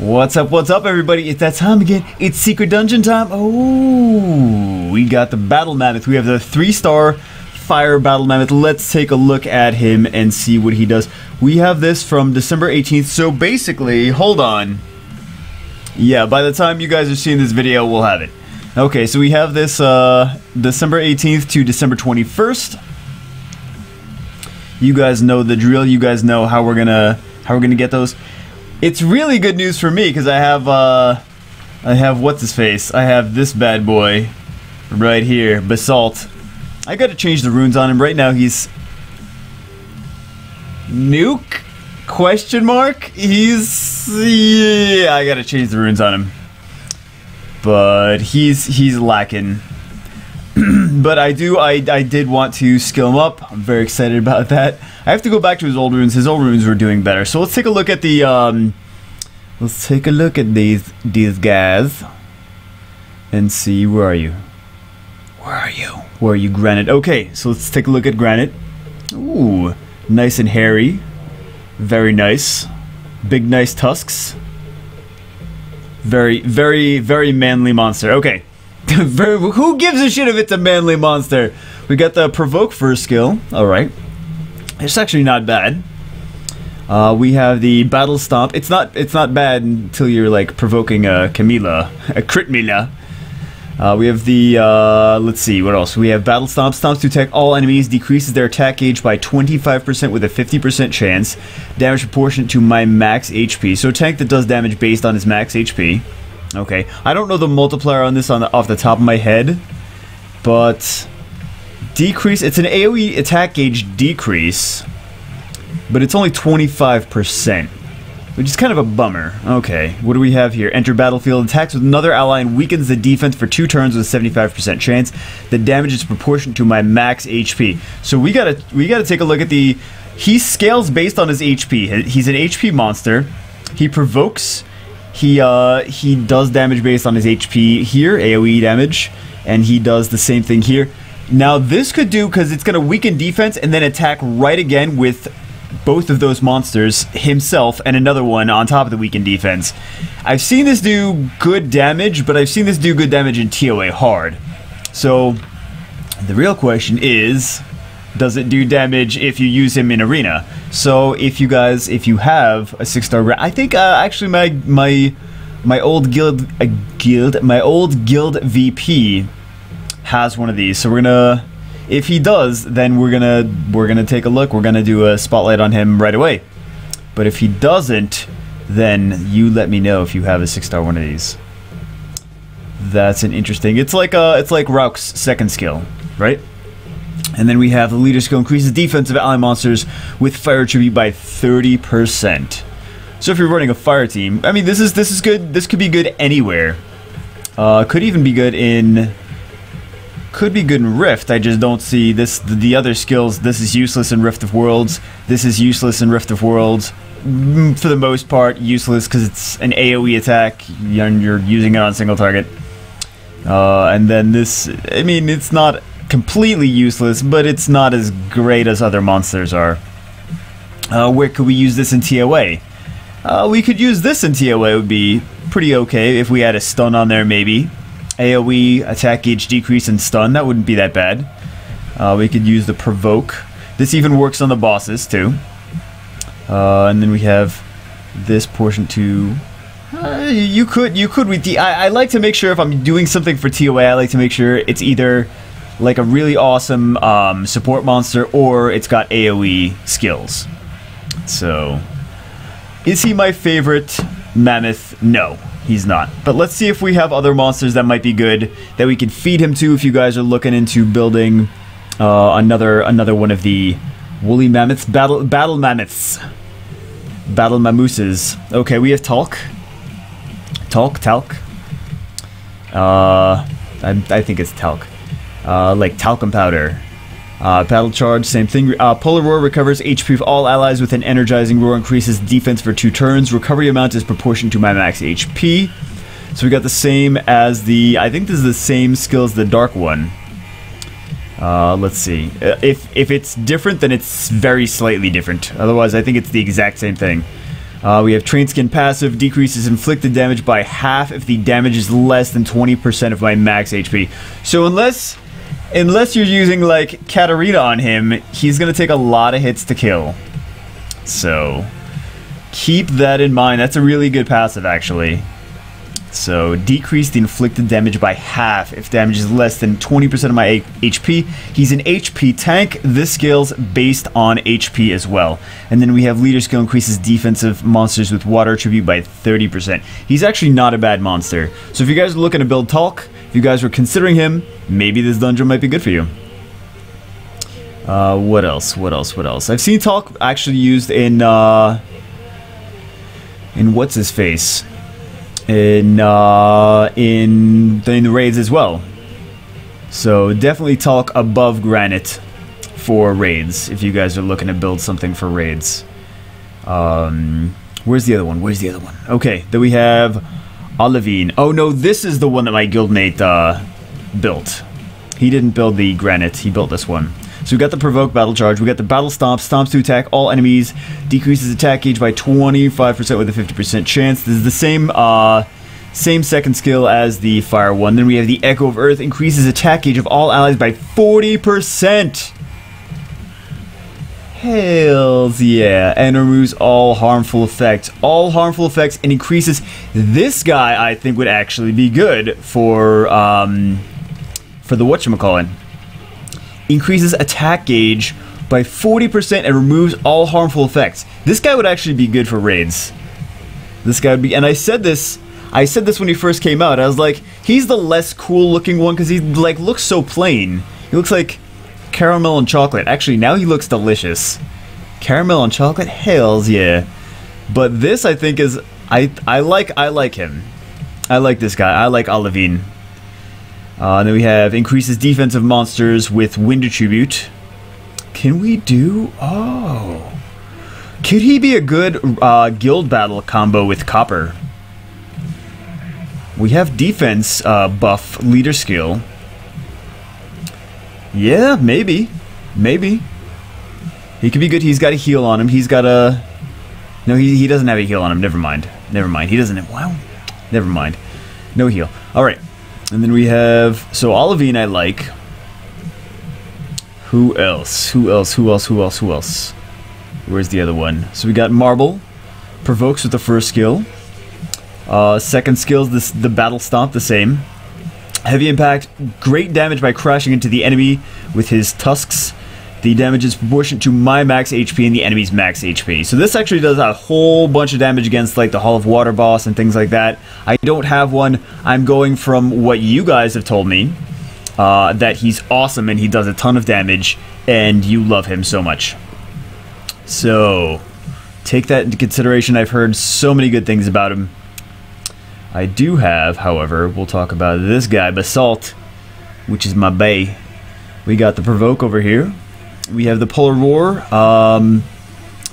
What's up, everybody? It's that time again. It's Secret Dungeon time. Oh, we got the Battle Mammoth. We have the 3-star Fire Battle Mammoth. Let's take a look at him and see what he does. We have this from December 18th. So basically, hold on. Yeah, by the time you guys are seeing this video, we'll have it. Okay, so we have this December 18th to December 21st. You guys know the drill. You guys know how we're gonna get those. It's really good news for me because I have what's his face. I have this bad boy right here, Basalt. I got to change the runes on him right now. He's nuke question mark. He's yeah. I got to change the runes on him, but he's lacking. But I did want to skill him up. I'm very excited about that. I have to go back to his old runes. His old runes were doing better. So let's take a look at the these guys and see, where are you? Where are you, Granite? Okay, so let's take a look at Granite. Ooh, nice and hairy. Very nice. Big nice tusks. Very manly monster. Okay. Who gives a shit if it's a manly monster? We got the provoke first skill. Alright. It's actually not bad. We have the battle stomp. It's not bad until you're like provoking a Camilla. A crit Mila. We have the let's see, what else? We have battle stomp. Stomps to attack all enemies, decreases their attack gauge by 25% with a 50% chance. Damage proportionate to my max HP. So a tank that does damage based on his max HP. Okay, I don't know the multiplier on this off the top of my head, but decrease. It's an AoE attack gauge decrease, but it's only 25%, which is kind of a bummer. Okay, what do we have here? Enter battlefield, attacks with another ally and weakens the defense for 2 turns with a 75% chance. The damage is proportional to my max HP. So we gotta take a look at the. He scales based on his HP. He's an HP monster. He provokes. He does damage based on his HP here, AoE damage, and he does the same thing here. Now this could do, because it's going to weaken defense and then attack right again with both of those monsters, himself and another one on top of the weakened defense. I've seen this do good damage, but I've seen this do good damage in TOA hard. So the real question is, does it do damage if you use him in arena? So if you have a 6-star, I think actually my old guild VP has one of these. So we're gonna, if he does, then we're gonna take a look. We're gonna do a spotlight on him right away. But if he doesn't, then you let me know if you have a 6-star one of these. That's an interesting. It's like Rauk's second skill, right? And then we have the leader skill, increases defense of ally monsters with fire tribute by 30%. So if you're running a fire team, I mean, this is good. This could be good anywhere. Could even be good in. Could be good in Rift. I just don't see this. The other skills. This is useless in Rift of Worlds. This is useless in Rift of Worlds. For the most part, useless because it's an AoE attack. You're using it on single target. And then this. I mean, it's not completely useless, but it's not as great as other monsters are. Where could we use this in TOA? We could use this in TOA. It would be pretty okay if we had a stun on there, maybe. AoE, attack gauge decrease, and stun. That wouldn't be that bad. We could use the provoke. This even works on the bosses too. And then we have this portion too. You could with the. I like to make sure if I'm doing something for TOA, I like to make sure it's either like a really awesome support monster, or it's got AoE skills. So, is he my favorite Mammoth? No, he's not. But let's see if we have other monsters that might be good, that we could feed him to if you guys are looking into building another one of the woolly mammoths. Battle mammoths. Battle mammooses. Okay, we have Talc. Talc. I think it's Talc. Like talcum powder. Battle charge, same thing. Polar roar recovers HP of all allies with an energizing roar, increases defense for 2 turns. Recovery amount is proportional to my max HP. So we got the same as the. I think this is the same skill as the dark one. Let's see. If it's different, then it's very slightly different. Otherwise, I think it's the exact same thing. We have Train Skin passive, decreases inflicted damage by half if the damage is less than 20% of my max HP. So unless you're using like Katarina on him, he's gonna take a lot of hits to kill. So keep that in mind. That's a really good passive, actually. So decrease the inflicted damage by half if damage is less than 20% of my HP. He's an HP tank. This skill's based on HP as well. And then we have leader skill, increases defensive monsters with water attribute by 30%. He's actually not a bad monster. So if you guys are looking to build Talc, if you guys were considering him, maybe this dungeon might be good for you. What else? I've seen Talc actually used in what's his face? In the raids as well. So definitely Talc above Granite for raids if you guys are looking to build something for raids. Where's the other one? Okay, then we have Olivine. Oh no, this is the one that my guildmate built. He didn't build the Granite, he built this one. So we got the Provoke Battle Charge, we got the Battle Stomp, stomps to attack all enemies, decreases attack gauge by 25% with a 50% chance. This is the same second skill as the Fire one. Then we have the Echo of Earth, increases attack gauge of all allies by 40%. Hells yeah, and removes all harmful effects. All harmful effects and increases. This guy I think would actually be good for the whatchamacallit. Increases attack gauge by 40% and removes all harmful effects. This guy would actually be good for raids. This guy would be, and I said this when he first came out. I was like, he's the less cool looking one because he like looks so plain. He looks like caramel and chocolate. Actually, now he looks delicious. Caramel and chocolate, hells yeah. But this I think is I like him. I like this guy. I like Olivine. And then we have increases defensive monsters with wind attribute. Can we do... Oh. Could he be a good guild battle combo with copper? We have defense buff leader skill. Yeah, maybe. Maybe. He could be good. He's got a heal on him. He's got a... No, he doesn't have a heal on him. Never mind. Never mind. He doesn't have... Wow. Never mind. No heal. Alright. And then we have... So, Olivine I like. Who else? Where's the other one? So we got Marble. Provokes with the first skill. Second skill is the Battle Stomp, the same. Heavy Impact. Great damage by crashing into the enemy with his tusks. The damage is proportionate to my max HP and the enemy's max HP. So this actually does a whole bunch of damage against like the Hall of Water boss and things like that. I don't have one. I'm going from what you guys have told me. That he's awesome and he does a ton of damage and you love him so much. So take that into consideration. I've heard so many good things about him. I do have, however, we'll talk about this guy, Basalt, which is my bae. We got the Provoke over here. We have the Polar Roar.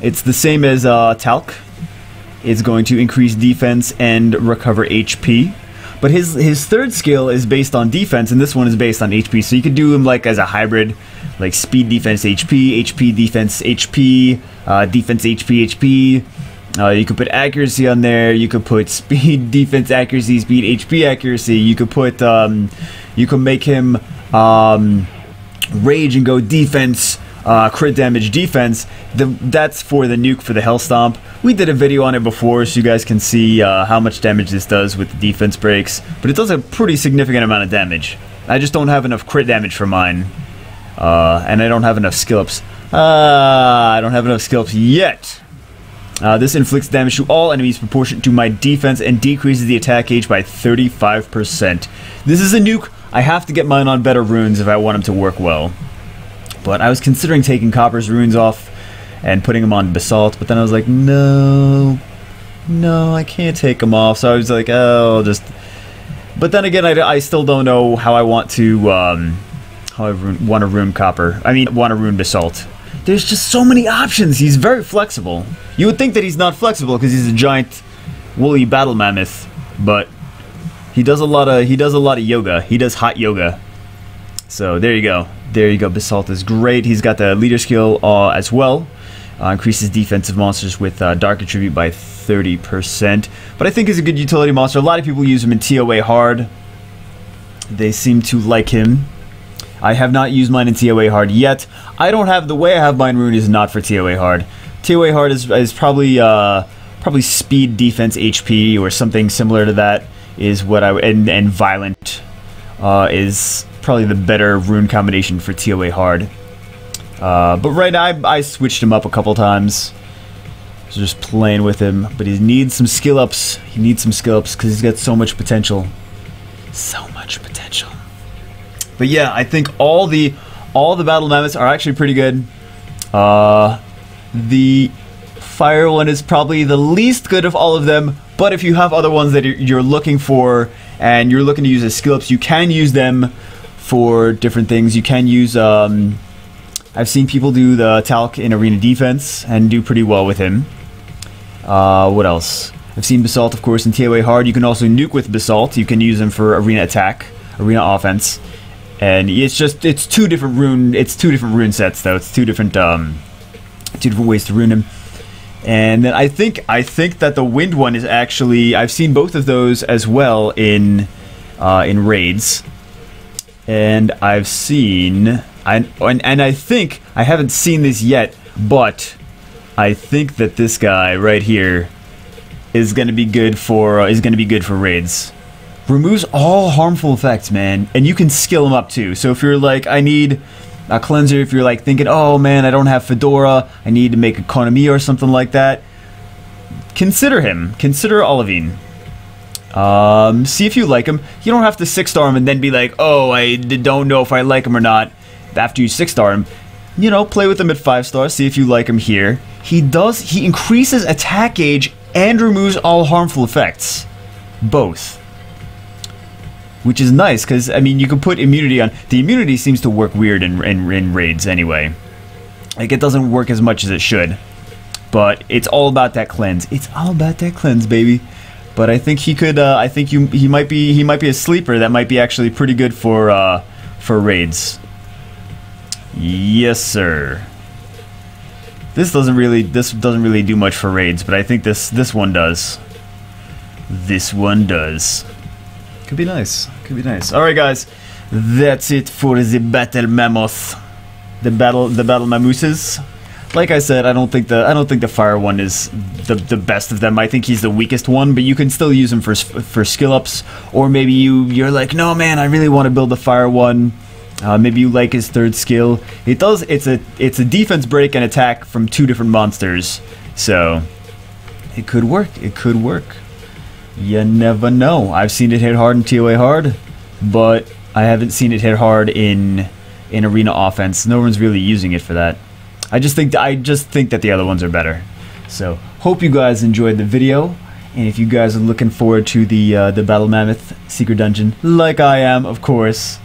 It's the same as Talc. It's going to increase defense and recover HP. But his third skill is based on defense, and this one is based on HP. So you could do him like as a hybrid, like speed defense HP, HP defense HP, defense HP HP. You could put accuracy on there. You could put speed defense accuracy, speed HP accuracy. You could put you could make him rage and go defense. Crit damage defense. That's for the nuke for the Hell Stomp. We did a video on it before so you guys can see how much damage this does with the defense breaks, but it does a pretty significant amount of damage. I just don't have enough crit damage for mine, and I don't have enough skill ups. I don't have enough skill ups yet. This inflicts damage to all enemies proportionate to my defense and decreases the attack gauge by 35%. This is a nuke. I have to get mine on better runes if I want them to work well. But I was considering taking Copper's runes off and putting them on Basalt, but then I was like, no, I can't take them off. So I was like, oh, just... But then again, I still don't know how I want to, how I want to rune Copper. I mean, want to rune Basalt. There's just so many options. He's very flexible. You would think that he's not flexible because he's a giant woolly battle mammoth, but he does a lot of yoga. He does hot yoga. So there you go. There you go. Basalt is great. He's got the leader skill as well. Increases defensive monsters with dark attribute by 30%. But I think he's a good utility monster. A lot of people use him in TOA hard. They seem to like him. I have not used mine in TOA hard yet. I don't have, the way I have mine rune is not for TOA hard. TOA hard is probably probably speed, defense, HP, or something similar to that is what I and violent is probably the better rune combination for TOA hard. But right now I switched him up a couple times. So just playing with him, but he needs some skill ups. He needs some skill ups because he's got so much potential. So much potential. But yeah, I think all the battle mammoths are actually pretty good. The fire one is probably the least good of all of them, but if you have other ones that you're looking for and you're looking to use as skill ups, you can use them for different things. You can use I've seen people do the Talc in arena defense and do pretty well with him. What else? I've seen Basalt, of course, in TOA hard. You can also nuke with Basalt. You can use him for arena attack, arena offense. And it's two different rune sets though. It's two different ways to rune him. And then I think that the wind one is actually, I've seen both of those as well in raids. And I've seen and I think I haven't seen this yet, but I think that this guy right here is going to be good for raids. Removes all harmful effects, man, and you can skill him up too. So if you're like, I need a cleanser, if you're like thinking, oh man, I don't have Fedora, I need to make economy or something like that, consider him. Consider Olivine. See if you like him. You don't have to 6-star him and then be like, oh, I don't know if I like him or not. After you 6-star him, you know, play with him at 5-star, see if you like him here. He increases attack gauge and removes all harmful effects. Both. Which is nice, because, I mean, you can put immunity on. The immunity seems to work weird in raids anyway. Like, it doesn't work as much as it should. But it's all about that cleanse. It's all about that cleanse, baby. But I think he could, I think he might be a sleeper that might be actually pretty good for raids. Yes, sir. This doesn't really do much for raids, but I think this one does. This one does. Could be nice. Could be nice. All right, guys. That's it for the battle mammoth. The battle mammooses. Like I said, I don't think the fire one is the best of them. I think he's the weakest one, but you can still use him for skill ups, or maybe you're like, no man, I really want to build the fire one. Maybe you like his third skill. It's a defense break and attack from two different monsters, so it could work. It could work. You never know. I've seen it hit hard in TOA hard, but I haven't seen it hit hard in arena offense. No one's really using it for that. I just think that the other ones are better. So hope you guys enjoyed the video, and if you guys are looking forward to the Battle Mammoth Secret Dungeon, like I am, of course.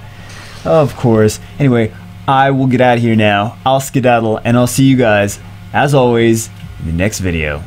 Of course. Anyway, I will get out of here now. I'll skedaddle, and I'll see you guys, as always, in the next video.